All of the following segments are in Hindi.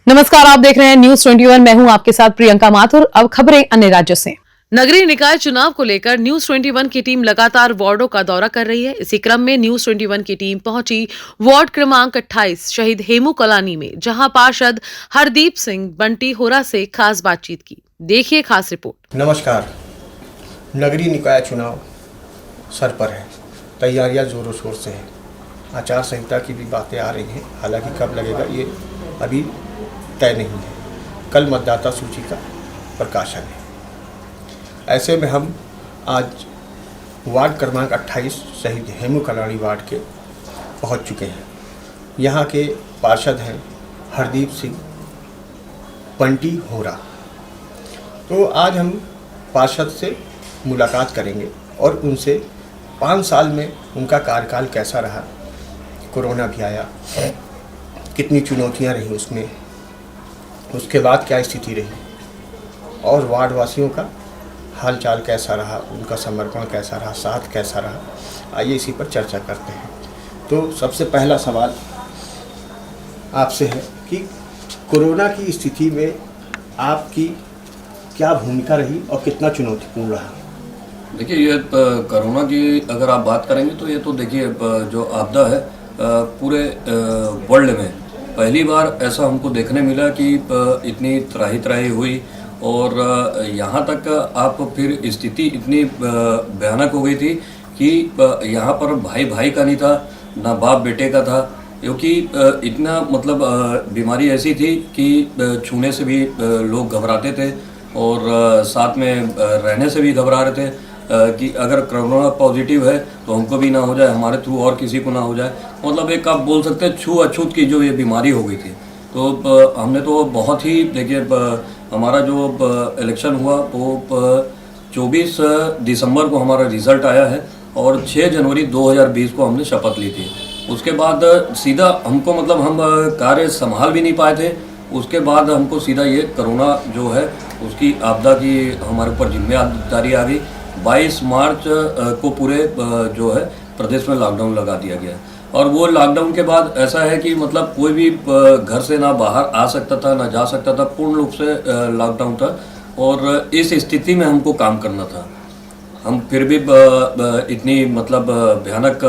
नमस्कार, आप देख रहे हैं न्यूज 21। मैं हूं आपके साथ प्रियंका माथुर। अब खबरें अन्य राज्यों से। नगरीय निकाय चुनाव को लेकर न्यूज 21 की टीम लगातार वार्डों का दौरा कर रही है। इसी क्रम में न्यूज 21 की टीम पहुंची वार्ड क्रमांक 28 शहीद हेमू कॉलोनी में, जहां पार्षद हरदीप सिंह बंटी होरा से खास बातचीत की। देखिए खास रिपोर्ट। नमस्कार। नगरीय निकाय चुनाव सर पर है, तैयारियां जोरों शोर से है। आचार संहिता की भी बातें आ रही हैं, हालांकि कब लगेगा ये अभी तय नहीं है। कल मतदाता सूची का प्रकाशन है। ऐसे में हम आज वार्ड क्रमांक 28 शहीद हेमू कॉलोनी वार्ड के पहुंच चुके हैं। यहाँ के पार्षद हैं हरदीप सिंह बंटी होरा। तो आज हम पार्षद से मुलाकात करेंगे और उनसे 5 साल में उनका कार्यकाल कैसा रहा, कोरोना भी आया, कितनी चुनौतियां रही उसमें, उसके बाद क्या स्थिति रही और वार्ड वासियों का हालचाल कैसा रहा, उनका समर्पण कैसा रहा, साथ कैसा रहा। आइए इसी पर चर्चा करते हैं। तो सबसे पहला सवाल आपसे है कि कोरोना की स्थिति में आपकी क्या भूमिका रही और कितना चुनौतीपूर्ण रहा? देखिए, ये कोरोना की अगर आप बात करेंगे तो ये तो देखिए जो आपदा है पूरे वर्ल्ड में पहली बार ऐसा हमको देखने मिला कि इतनी त्राही त्राही हुई और यहाँ तक आप फिर स्थिति इतनी भयानक हो गई थी कि यहाँ पर भाई भाई का नहीं था, ना बाप बेटे का था, क्योंकि इतना मतलब बीमारी ऐसी थी कि छूने से भी लोग घबराते थे और साथ में रहने से भी घबरा रहे थे कि अगर कोरोना पॉजिटिव है तो हमको भी ना हो जाए, हमारे थ्रू और किसी को ना हो जाए। मतलब एक आप बोल सकते हैं छूअछूत की जो ये बीमारी हो गई थी। तो हमने तो बहुत ही देखिए हमारा जो इलेक्शन हुआ वो 24 दिसंबर को हमारा रिजल्ट आया है और 6 जनवरी 2020 को हमने शपथ ली थी। उसके बाद सीधा हमको मतलब हम कार्य संभाल भी नहीं पाए थे। उसके बाद हमको सीधा ये कोरोना जो है उसकी आपदा की हमारे ऊपर जिम्मेदारी आ गई। 22 मार्च को पूरे जो है प्रदेश में लॉकडाउन लगा दिया गया और वो लॉकडाउन के बाद ऐसा है कि मतलब कोई भी घर से ना बाहर आ सकता था ना जा सकता था, पूर्ण रूप से लॉकडाउन था और इस स्थिति में हमको काम करना था। हम फिर भी इतनी मतलब भयानक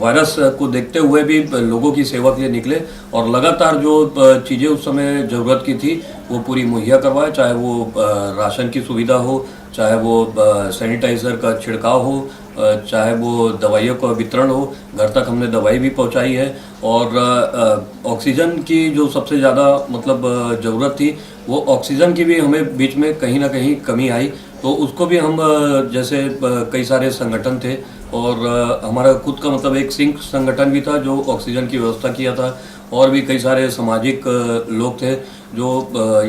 वायरस को देखते हुए भी लोगों की सेवा के लिए निकले और लगातार जो चीज़ें उस समय ज़रूरत की थी वो पूरी मुहैया करवाए, चाहे वो राशन की सुविधा हो, चाहे वो सैनिटाइज़र का छिड़काव हो, चाहे वो दवाइयों का वितरण हो। घर तक हमने दवाई भी पहुंचाई है और ऑक्सीजन की जो सबसे ज़्यादा मतलब ज़रूरत थी वो ऑक्सीजन की भी हमें बीच में कहीं ना कहीं कमी आई, तो उसको भी हम जैसे कई सारे संगठन थे और हमारा खुद का मतलब एक सिंक संगठन भी था जो ऑक्सीजन की व्यवस्था किया था और भी कई सारे सामाजिक लोग थे जो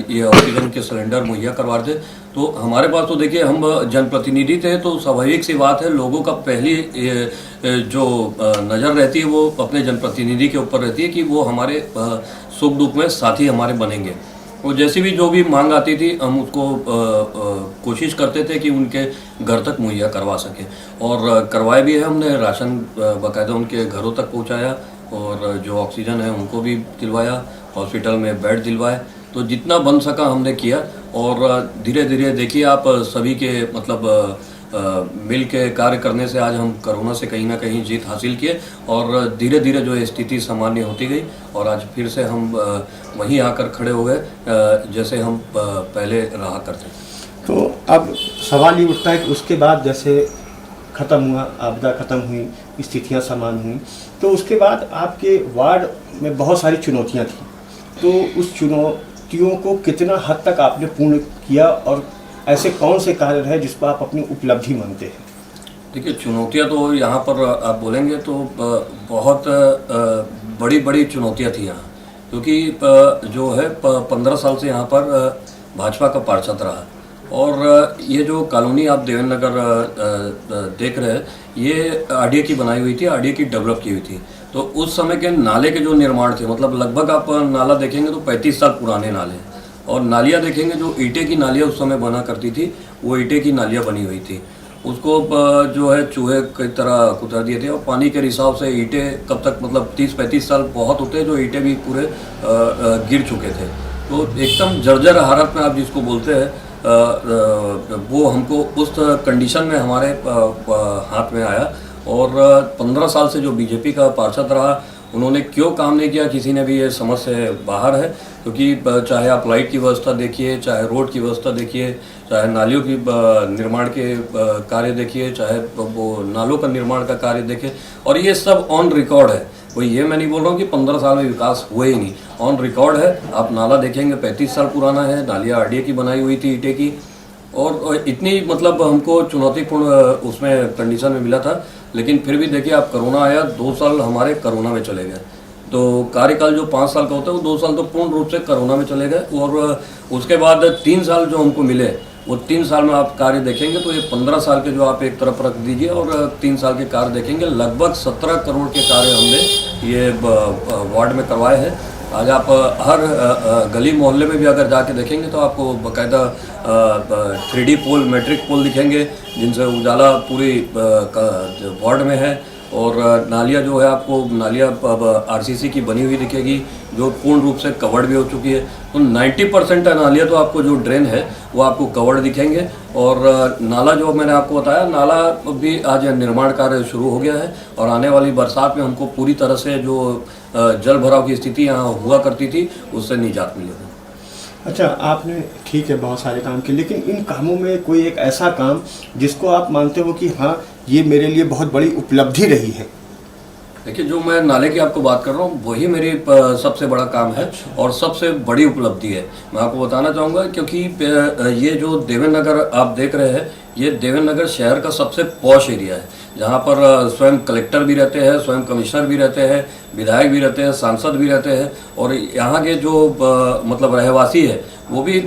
ये ऑक्सीजन के सिलेंडर मुहैया करवा रहे थे। तो हमारे पास तो देखिए हम जनप्रतिनिधि थे तो स्वाभाविक सी बात है, लोगों का पहली जो नज़र रहती है वो अपने जनप्रतिनिधि के ऊपर रहती है कि वो हमारे सुख दुख में साथी हमारे बनेंगे। वो जैसी भी जो भी मांग आती थी हम उसको कोशिश करते थे कि उनके घर तक मुहैया करवा सके और करवाए भी है हमने। राशन बाकायदा उनके घरों तक पहुंचाया और जो ऑक्सीजन है उनको भी दिलवाया, हॉस्पिटल में बेड दिलवाए। तो जितना बन सका हमने किया और धीरे धीरे देखिए आप सभी के मतलब मिल के कार्य करने से आज हम कोरोना से कहीं ना कहीं जीत हासिल किए और धीरे धीरे जो स्थिति सामान्य होती गई और आज फिर से हम वहीं आकर खड़े हो गए जैसे हम पहले रहा करते थे। तो अब सवाल ये उठता है कि उसके बाद जैसे ख़त्म हुआ, आपदा ख़त्म हुई, स्थितियाँ सामान्य हुई, तो उसके बाद आपके वार्ड में बहुत सारी चुनौतियाँ थी। तो उस चुनौतियों को कितना हद तक आपने पूर्ण किया और ऐसे कौन से कार्य रहे जिस पर आप अपनी उपलब्धि मानते हैं? देखिए, चुनौतियां तो यहाँ पर आप बोलेंगे तो बहुत बड़ी बड़ी चुनौतियां थी यहाँ, क्योंकि जो है 15 साल से यहाँ पर भाजपा का पार्षद रहा और ये जो कॉलोनी आप देवेंद्र नगर देख रहे हैं ये आरडीए की बनाई हुई थी, आरडीए की डेवलप की हुई थी। तो उस समय के नाले के जो निर्माण थे मतलब लगभग आप नाला देखेंगे तो 35 साल पुराने नाले और नालियाँ देखेंगे जो ईंटे की नालियाँ उस समय बना करती थी वो ईंटे की नालियाँ बनी हुई थी उसको जो है चूहे की तरह कुतर दिए थे। और पानी के रिसाव से ईंटें कब तक, मतलब 30-35 साल बहुत होते हैं जो ईंटें भी पूरे गिर चुके थे। तो एकदम जर्जर हालत में आप जिसको बोलते हैं, वो हमको उस कंडीशन में हमारे हाथ में आया। और 15 साल से जो बीजेपी का पार्षद रहा, उन्होंने क्यों काम नहीं किया किसी ने भी ये समझ से बाहर है। क्योंकि चाहे आप लाइट की व्यवस्था देखिए, चाहे रोड की व्यवस्था देखिए, चाहे नालियों की निर्माण के कार्य देखिए, चाहे वो नालों का निर्माण का कार्य देखिए, और ये सब ऑन रिकॉर्ड है। कोई ये मैं नहीं बोल रहा हूँ कि 15 साल में विकास हुए ही नहीं, ऑन रिकॉर्ड है। आप नाला देखेंगे 35 साल पुराना है, नालियाँ आरडीए की बनाई हुई थी ईंटे की, और इतनी मतलब हमको चुनौतीपूर्ण उसमें कंडीशन में मिला था। लेकिन फिर भी देखिए, आप कोरोना आया, 2 साल हमारे कोरोना में चले गए। तो कार्यकाल जो 5 साल का होता है, वो 2 साल तो पूर्ण रूप से कोरोना में चले गए। और उसके बाद 3 साल जो हमको मिले, वो 3 साल में आप कार्य देखेंगे तो ये 15 साल के जो आप एक तरफ रख दीजिए और 3 साल के कार्य देखेंगे, लगभग 17 करोड़ के कार्य हमने ये वार्ड में करवाए हैं। आज आप हर गली मोहल्ले में भी अगर जाके देखेंगे तो आपको बाकायदा 3D पोल, मैट्रिक पोल दिखेंगे, जिनसे उजाला पूरी वार्ड में है। और नालियाँ जो है, आपको नालियाँ अब आरसीसी की बनी हुई दिखेगी, जो पूर्ण रूप से कवर्ड भी हो चुकी है। तो 90% नालियाँ तो आपको जो ड्रेन है वो आपको कवर्ड दिखेंगे। और नाला जो मैंने आपको बताया, नाला भी आज निर्माण कार्य शुरू हो गया है। और आने वाली बरसात में हमको पूरी तरह से जो जल भराव की स्थिति यहाँ हुआ करती थी, उससे निजात मिलेगी। अच्छा, आपने ठीक है बहुत सारे काम किए, लेकिन इन कामों में कोई एक ऐसा काम जिसको आप मानते हो कि हाँ, ये मेरे लिए बहुत बड़ी उपलब्धि रही है? देखिए, जो मैं नाले की आपको बात कर रहा हूँ, वही मेरी सबसे बड़ा काम है और सबसे बड़ी उपलब्धि है। मैं आपको बताना चाहूँगा, क्योंकि ये जो देवेंद्र नगर आप देख रहे हैं, ये देवेंद्र नगर शहर का सबसे पॉश एरिया है, जहाँ पर स्वयं कलेक्टर भी रहते हैं, स्वयं कमिश्नर भी रहते हैं, विधायक भी रहते हैं, सांसद भी रहते हैं। और यहाँ के जो मतलब रहवासी है, वो भी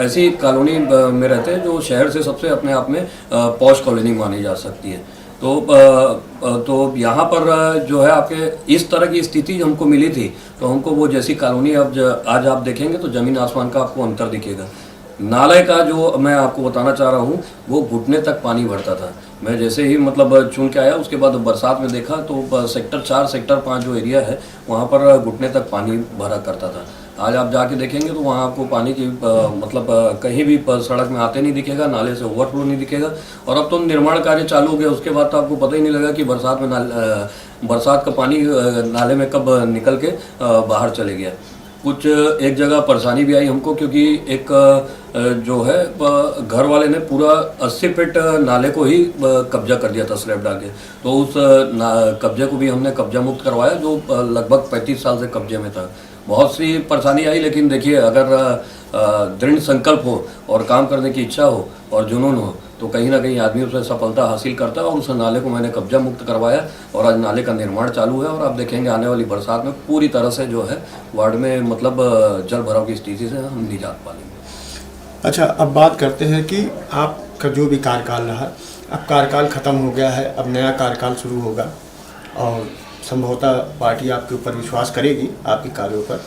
ऐसी कॉलोनी में रहते हैं जो शहर से सबसे अपने आप में पॉश कॉलोनी मानी जा सकती है। तो यहाँ पर जो है आपके इस तरह की स्थिति हमको मिली थी, तो हमको वो जैसी कॉलोनी अब आज आप देखेंगे तो ज़मीन आसमान का आपको अंतर दिखेगा। नाले का जो मैं आपको बताना चाह रहा हूँ, वो घुटने तक पानी भरता था। मैं जैसे ही मतलब चुन के आया, उसके बाद बरसात में देखा तो सेक्टर 4, सेक्टर 5 जो एरिया है, वहाँ पर घुटने तक पानी भरा करता था। आज आप जाके देखेंगे तो वहाँ आपको पानी की मतलब कहीं भी सड़क में आते नहीं दिखेगा, नाले से ओवरफ्लो नहीं दिखेगा। और अब तो निर्माण कार्य चालू हो गया, उसके बाद तो आपको पता ही नहीं लगा कि बरसात का पानी नाले में कब निकल के बाहर चले गया। कुछ एक जगह परेशानी भी आई हमको, क्योंकि एक जो है घर वाले ने पूरा 80 फीट नाले को ही कब्जा कर दिया था स्लैब डाल के। तो उस कब्जे को भी हमने कब्जा मुक्त करवाया, जो लगभग 35 साल से कब्जे में था। बहुत सी परेशानी आई, लेकिन देखिए, अगर दृढ़ संकल्प हो और काम करने की इच्छा हो और जुनून हो, तो कहीं ना कहीं आदमी उसमें सफलता हासिल करता है। और उस नाले को मैंने कब्जा मुक्त करवाया और आज नाले का निर्माण चालू है। और आप देखेंगे आने वाली बरसात में पूरी तरह से जो है वार्ड में मतलब जल भराव की स्थिति से हम निजात पालेंगे। अच्छा, अब बात करते हैं कि आपका जो भी कार्यकाल रहा, अब कार्यकाल ख़त्म हो गया है, अब नया कार्यकाल शुरू होगा और संभवतः पार्टी आपके ऊपर विश्वास करेगी, आपके कार्यों पर,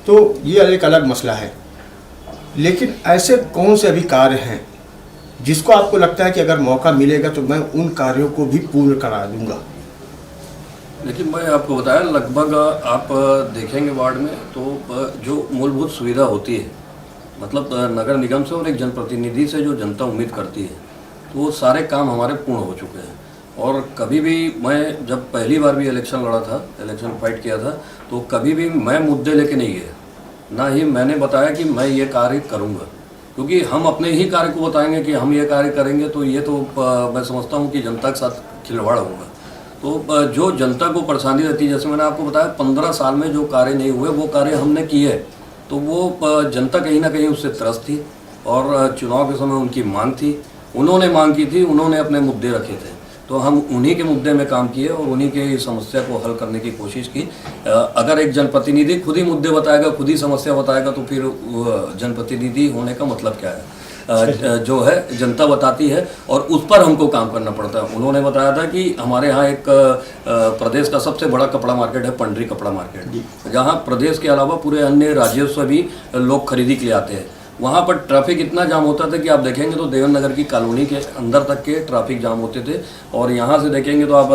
तो ये एक अलग मसला है। लेकिन ऐसे कौन से अभी कार्य हैं जिसको आपको लगता है कि अगर मौका मिलेगा तो मैं उन कार्यों को भी पूर्ण करा दूंगा? लेकिन मैं आपको बताया, लगभग आप देखेंगे वार्ड में तो जो मूलभूत सुविधा होती है, मतलब नगर निगम से और एक जनप्रतिनिधि से जो जनता उम्मीद करती है, तो वो सारे काम हमारे पूर्ण हो चुके हैं। और कभी भी मैं जब पहली बार भी इलेक्शन लड़ा था, इलेक्शन फाइट किया था, तो कभी भी मैं मुद्दे लेके नहीं गया, ना ही मैंने बताया कि मैं ये कार्य करूँगा। क्योंकि हम अपने ही कार्य को बताएंगे कि हम ये कार्य करेंगे, तो ये तो मैं समझता हूँ कि जनता के साथ खिलवाड़ होगा। तो जो जनता को परेशानी रहती है, जैसे मैंने आपको बताया 15 साल में जो कार्य नहीं हुए वो कार्य हमने किए, तो वो जनता कहीं ना कहीं उससे त्रस्त थी। और चुनाव के समय उनकी मांग थी, उन्होंने मांग की थी, उन्होंने अपने मुद्दे रखे थे, तो हम उन्हीं के मुद्दे में काम किए और उन्हीं के समस्या को हल करने की कोशिश की। अगर एक जनप्रतिनिधि खुद ही मुद्दे बताएगा, खुद ही समस्या बताएगा, तो फिर जनप्रतिनिधि होने का मतलब क्या है? जो है जनता बताती है और उस पर हमको काम करना पड़ता है। उन्होंने बताया था कि हमारे यहाँ एक प्रदेश का सबसे बड़ा कपड़ा मार्केट है, पंडरी कपड़ा मार्केट, जहाँ प्रदेश के अलावा पूरे अन्य राज्यों से भी लोग खरीदी के लिए आते हैं। वहाँ पर ट्रैफिक इतना जाम होता था कि आप देखेंगे तो देवन नगर की कॉलोनी के अंदर तक के ट्रैफिक जाम होते थे। और यहाँ से देखेंगे तो आप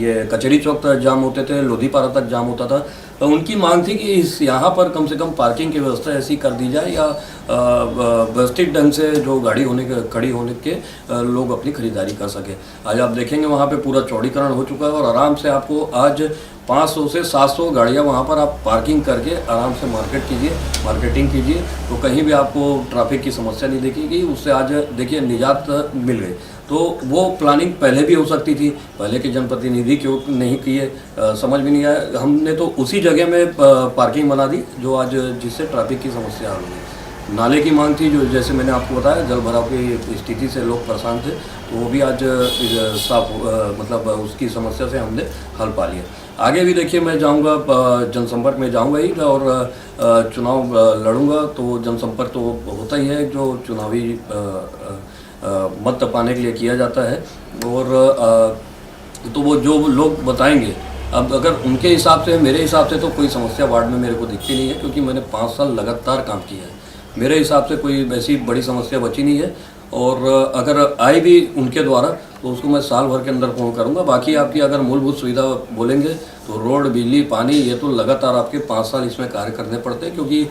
ये कचहरी चौक तक जाम होते थे, लोधीपारा तक जाम होता था। तो उनकी मांग थी कि इस यहाँ पर कम से कम पार्किंग की व्यवस्था ऐसी कर दी जाए या व्यवस्थित ढंग से जो गाड़ी खड़ी होने के लोग अपनी खरीदारी कर सके। आज आप देखेंगे वहाँ पे पूरा चौड़ीकरण हो चुका है और आराम से आपको आज 500 से 700 गाड़ियाँ वहाँ पर आप पार्किंग करके आराम से मार्केटिंग कीजिए तो कहीं भी आपको ट्रैफिक की समस्या नहीं दिखेगी। उससे आज देखिए निजात मिल गई। तो वो प्लानिंग पहले भी हो सकती थी, पहले के जनप्रतिनिधि क्यों नहीं किए समझ में नहीं आया। हमने तो उसी जगह में पार्किंग बना दी जो आज जिससे ट्रैफिक की समस्या हल हुई। नाले की मांग थी जो जैसे मैंने आपको बताया जल भराव की स्थिति से लोग परेशान थे तो वो भी आज साफ मतलब उसकी समस्या से हमने हल पा लिया। आगे भी देखिए मैं जाऊंगा जनसंपर्क में जाऊंगा ही और चुनाव लड़ूंगा तो जनसंपर्क तो होता ही है जो चुनावी मत पाने के लिए किया जाता है। और तो वो जो लोग बताएंगे अब अगर उनके हिसाब से मेरे हिसाब से तो कोई समस्या वार्ड में मेरे को दिखती नहीं है क्योंकि मैंने 5 साल लगातार काम किया है। मेरे हिसाब से कोई वैसी बड़ी समस्या बची नहीं है और अगर आए भी उनके द्वारा तो उसको मैं साल भर के अंदर पूर्ण करूंगा। बाकी आपकी अगर मूलभूत सुविधा बोलेंगे तो रोड, बिजली, पानी ये तो लगातार आपके 5 साल इसमें कार्य करने पड़ते हैं क्योंकि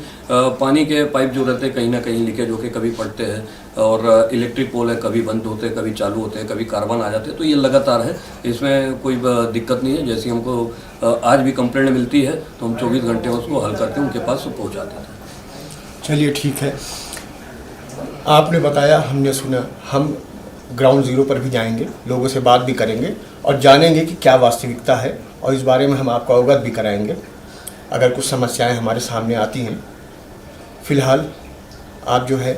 पानी के पाइप जो रहते हैं कहीं ना कहीं लीकेज होकर कभी पड़ते हैं और इलेक्ट्रिक पोल है कभी बंद होते हैं, कभी चालू होते हैं, कभी कार्बन आ जाते हैं। तो ये लगातार है, इसमें कोई दिक्कत नहीं है। जैसी हमको आज भी कंप्लेंट मिलती है तो हम 24 घंटे उसको हल करके उनके पास पहुँचा देते हैं। चलिए ठीक है, आपने बताया, हमने सुना। हम ग्राउंड ज़ीरो पर भी जाएंगे, लोगों से बात भी करेंगे और जानेंगे कि क्या वास्तविकता है और इस बारे में हम आपको अवगत भी कराएंगे अगर कुछ समस्याएं हमारे सामने आती हैं। फ़िलहाल आप जो है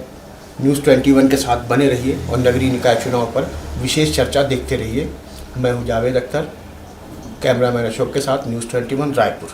न्यूज़ 21 के साथ बने रहिए और नगरीय निकाय चुनाव पर विशेष चर्चा देखते रहिए। मैं हूं जावेद अख्तर, कैमरामैन अशोक के साथ न्यूज़ 21 रायपुर।